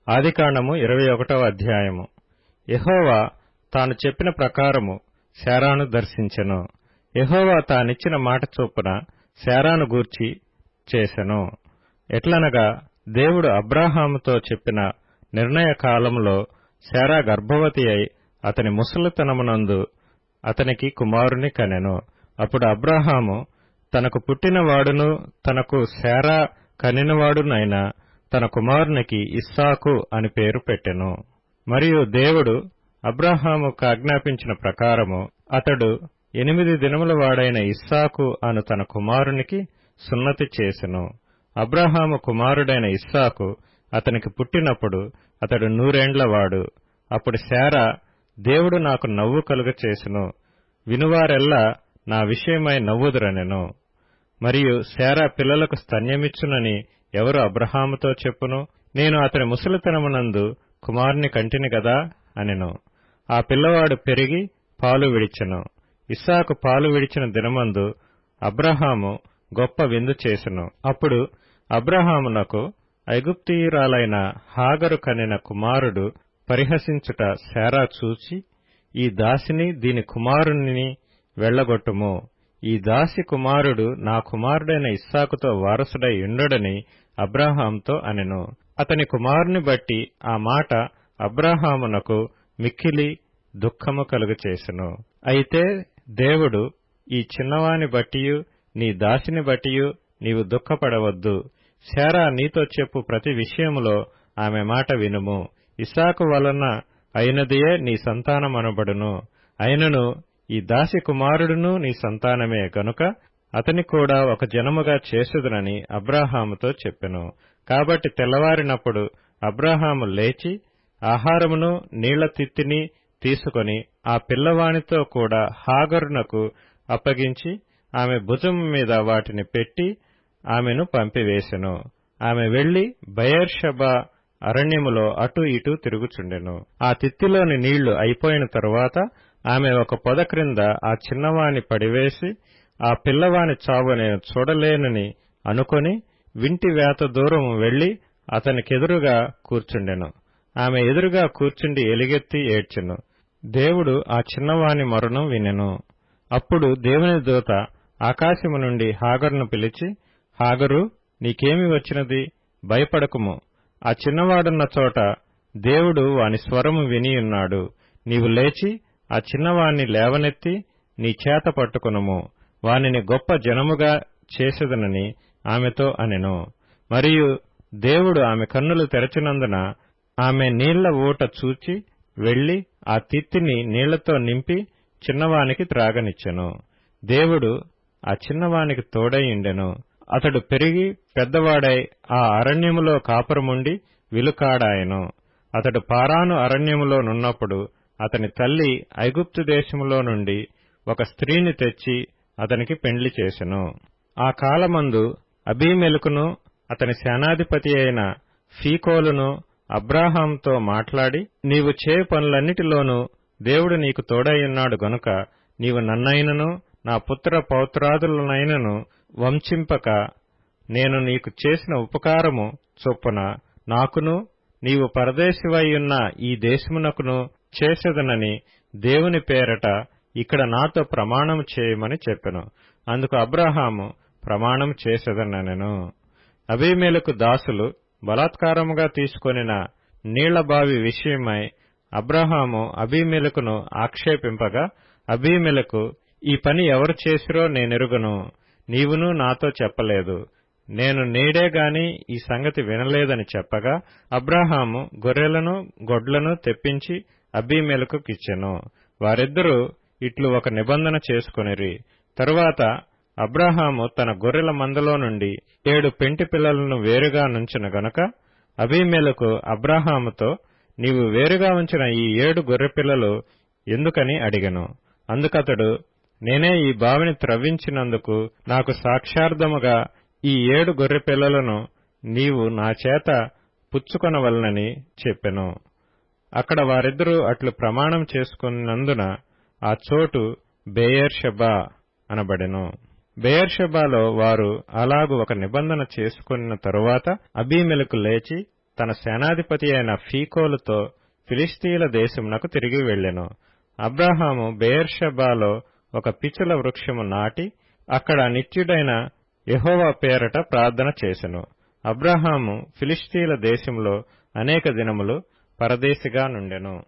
ఆదికాండము 21వ అధ్యాయము. యెహోవా తాను చెప్పిన ప్రకారము శారాను దర్శించెను. యెహోవా తానిచ్చిన మాట చొప్పున శారాను గూర్చి చేసెను. ఎట్లనగా దేవుడు అబ్రాహాముతో చెప్పిన నిర్ణయ కాలంలో శారా గర్భవతి అయి అతని ముసలితనమునందు అతనికి కుమారుని కనెను. అప్పుడు అబ్రాహాము తనకు పుట్టినవాడును తనకు శారా కనినవాడునైన తన కుమారునికి ఇస్సాకు అని పేరు పెట్టెను. మరియు దేవుడు అబ్రాహాముకు ఆజ్ఞాపించిన ప్రకారము అతడు 8 దినముల వాడైన ఇస్సాకు అను తన కుమారునికి సున్నతి చేసెను. అబ్రాహాము కుమారుడైన ఇస్సాకు అతనికి పుట్టినప్పుడు అతడు 100 ఏండ్లవాడు. అప్పుడు శారా, దేవుడు నాకు నవ్వు కలుగచేసెను, వినువారెల్లా నా విషయమై నవ్వుదురనెను. మరియు శారా పిల్లలకు స్తన్యమిచ్చునని ఎవరు అబ్రాహాముతో చెప్పును? నేను అతని ముసలితనమునందు కుమారుని కంటిని గదా అనెను. ఆ పిల్లవాడు పెరిగి పాలు విడిచెను. ఇస్సాకు పాలు విడిచిన దినమందు అబ్రాహాము గొప్ప విందు చేసెను. అప్పుడు అబ్రాహామునకు ఐగుప్తీయురాలైన హాగరు కనిన కుమారుడు పరిహసించుట శారా చూచి, ఈ దాసిని దీని కుమారుని వెళ్లగొట్టుము, ఈ దాసి కుమారుడు నా కుమారుడైన ఇస్సాకుతో వారసుడై ఉండడని అబ్రాహాముతో అనెను. అతని కుమారుని బట్టి ఆ మాట అబ్రాహామునకు మిక్కిలి దుఃఖము కలుగచేసెను. అయితే దేవుడు, ఈ చిన్నవాని బట్టియు నీ దాసిని బట్టియు నీవు దుఃఖపడవద్దు. శారా నీతో చెప్పు ప్రతి విషయములో ఆమె మాట వినుము. ఇస్సాకు వలన అయినదియే నీ సంతానమనబడును. అయినను ఈ దాసి కుమారుడును నీ సంతానమే గనుక అతని కూడా ఒక జనముగా చేసేదనని అబ్రాహాముతో చెప్పెను. కాబట్టి తెల్లవారినప్పుడు అబ్రాహాము లేచి ఆహారమును నీళ్ల తిత్తిని తీసుకొని ఆ పిల్లవానితో కూడా హాగరునకు అప్పగించి ఆమె భుజము మీద వాటిని పెట్టి ఆమెను పంపివేసెను. ఆమె వెళ్లి బెయేర్షెబా అరణ్యములో అటూ ఇటూ తిరుగుచుండెను. ఆ తిత్తిలోని నీళ్లు అయిపోయిన తరువాత ఆమె ఒక పొద క్రింద ఆ చిన్నవాని పడివేసి, ఆ పిల్లవాని చావు నేను చూడలేనని అనుకొని వింటి వేత దూరము వెళ్లి అతనికెదురుగా కూర్చుండెను. ఆమె ఎదురుగా కూర్చుండి ఎలుగెత్తి ఏడ్చెను. దేవుడు ఆ చిన్నవాని మరణం వినెను. అప్పుడు దేవుని దూత ఆకాశము నుండి హాగరును పిలిచి, హాగరు, నీకేమి వచ్చినది? భయపడకుము. ఆ చిన్నవాడున్న చోట దేవుడు వాని స్వరము వినియున్నాడు. నీవు లేచి ఆ చిన్నవాణ్ణి లేవనెత్తి నీ చేత పట్టుకొనుము, వానిని గొప్ప జనముగా చేసెదనని ఆమెతో అనెను. మరియు దేవుడు ఆమె కన్నులు తెరచినందున ఆమె నీళ్ల ఊట చూచి వెళ్లి ఆ తిత్తిని నీళ్లతో నింపి చిన్నవానికి త్రాగనిచ్చెను. దేవుడు ఆ చిన్నవానికి తోడైయుండెను. అతడు పెరిగి పెద్దవాడై ఆ అరణ్యములో కాపురముండి విలుకాడాయెను. అతడు పారాను అరణ్యములో నున్నప్పుడు అతని తల్లి ఐగుప్తు దేశములో నుండి ఒక స్త్రీని తెచ్చి అతనికి పెండ్లి చేసెను. ఆ కాలమందు అబీమెలెకును అతని సేనాధిపతి అయిన ఫీకోలును అబ్రాహాముతో మాట్లాడి, నీవు చేయు పనులన్నిటిలోనూ దేవుడు నీకు తోడైయున్నాడు గనుక నీవు నన్నైనను నా పుత్ర పౌత్రాదులనైనను వంచింపక నేను నీకు చేసిన ఉపకారము చొప్పున నాకును నీవు పరదేశివైయున్న ఈ దేశమునకును చేసేదనని దేవుని పేరట ఇక్కడ నాతో ప్రమాణం చేయమని చెప్పెను. అందుకు అబ్రాహాము ప్రమాణం చేసేదనెను. అబీమెలెకు దాసులు బలాత్కారముగా తీసుకొనిన నీళ్లబావి విషయమై అబ్రాహాము అబీమెలెకును ఆక్షేపింపగా, అబీమెలెకు, ఈ పని ఎవరు చేసిరో నేనెరుగను, నీవును నాతో చెప్పలేదు, నేను నేడేగాని ఈ సంగతి వినలేదని చెప్పగా, అబ్రాహాము గొర్రెలను గొడ్లను తెప్పించి అబీమెలెకుకిచ్చెను. వారిద్దరూ ఇట్లు ఒక నిబంధన చేసుకొనిరి. తరువాత అబ్రాహాము తన గొర్రెల మందలో నుండి 7 పెంటి పిల్లలను వేరుగా నుంచెను గనుక అబీమెలెకు అబ్రాహాముతో, నీవు వేరుగా ఉంచిన ఈ 7 గొర్రెపిల్లలు ఎందుకని అడిగెను. అందుకతడు, నేనే ఈ బావిని త్రవ్వించినందుకు నాకు సాక్షార్థముగా ఈ 7 గొర్రెపిల్లలను నీవు నా చేత పుచ్చుకొనవలనని చెప్పెను. అక్కడ వారిద్దరూ అట్లు ప్రమాణం చేసుకున్నందున ఆ చోటు బెయేర్షెబా అనబడెను. బెయేర్షెబాలో వారు అలాగు ఒక నిబంధన చేసుకున్న తరువాత అబీమెలెకు లేచి తన సేనాధిపతి అయిన ఫీకోలుతో ఫిలిష్తీయుల దేశమునకు తిరిగి వెళ్ళెను. అబ్రాహాము బెయేర్షెబాలో ఒక పిచుల వృక్షము నాటి అక్కడ నిత్యుడైన యెహోవా పేరట ప్రార్థన చేసెను. అబ్రాహాము ఫిలిష్తీయుల దేశంలో అనేక దినములు పరదేశిగా నుండెను.